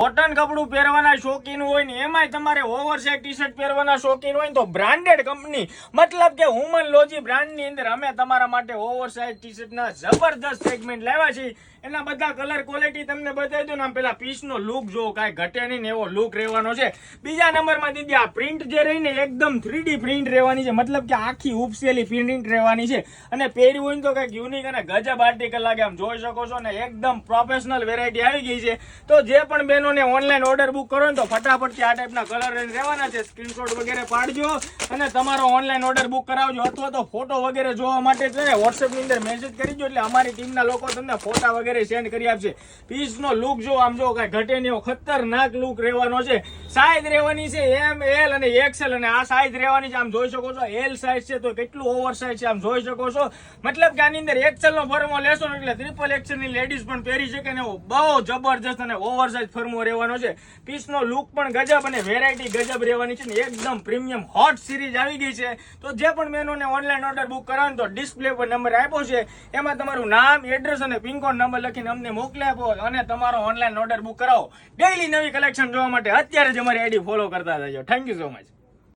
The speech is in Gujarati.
કોટન કપડું પહેરવાના શોખીન હોય ને એમાંય તમારે ઓવરસાઇઝ ટી શર્ટ પહેરવાના શોખીન હોય તો બ્રાન્ડેડ કંપની મતલબ કે હુમન લોજી બ્રાન્ડની અંદર અમે તમારા માટે ઓવરસાઇઝ ટી શર્ટના જબરદસ્ત સેગમેન્ટ લાવ્યા છીએ. એના બધા કલર ક્વોલિટી તમને બતાવી દઉં ને. આમ પેલા પીસનો લુક જો કાંઈ ઘટે નહીં ને એવો લુક રહેવાનો છે. બીજા નંબરમાં દીદી આ પ્રિન્ટ જે રહી ને એકદમ 3D પ્રિન્ટ રહેવાની છે, મતલબ કે આખી ઉપસેલી પ્રિન્ટ રહેવાની છે અને પહેર્યું હોય તો કંઈક યુનિક અને ગજબ આર્ટિકલ લાગે. આમ જોઈ શકો છો ને એકદમ પ્રોફેશનલ વેરાયટી આવી ગઈ છે. તો જે પણ બહેનોને ઓનલાઈન ઓર્ડર બુક કરો ને તો ફટાફટથી આ ટાઈપના કલર રહેવાના છે. સ્ક્રીનશોટ વગેરે પાડજો અને તમારો ઓનલાઈન ઓર્ડર બુક કરાવજો, અથવા તો ફોટો વગેરે જોવા માટે છે ને વોટ્સએપની અંદર મેસેજ કરી દો એટલે અમારી ટીમના લોકો તમને ફોટા વગેરે સેન્ડ કરી આપશે. પીસનો લુક જો આમ જો કાંઈ ઘટે નહીં, ખતરનાક લુક રહેવાનો છે. સાઈઝ રહેવાની છે એમ, એલ અને એક્સેલ અને આ સાઈઝ રહેવાની છે. આમ જોઈ શકો છો એલ સાઈઝ છે તો કેટલું ઓવર સાઈઝ છે આમ જોઈ શકો છો. મતલબ કે આની અંદર એક્સેલ નો ફર્મો લેશો ને એટલે ટ્રિપલ એક્સેલ ની લેડીઝ પણ પહેરી શકે ને એવો બહુ જબરજસ્ત અને ઓવર સાઈઝ ફર્મો રહેવાનો છે. પીસનો લુક પણ ગજબ અને વેરાયટી ગજબ રહેવાની છે ને એકદમ પ્રીમિયમ હોટ સિરીઝ આવી ગઈ છે. તો જે પણ બહેનોને ઓનલાઈન ઓર્ડર બુક કરાવો તો ડિસ્પ્લે પર નંબર આપ્યો છે, એમાં તમારું નામ, એડ્રેસ અને પિનકોડ નંબર લખીને અમને મોકલી આપો અને તમારો ઓનલાઈન ઓર્ડર બુક કરાવો. ડેઈલી નવી કલેક્શન જોવા માટે અત્યારે જ અમારી આઈડી ફોલો કરતા રહેજો. Thank you so much.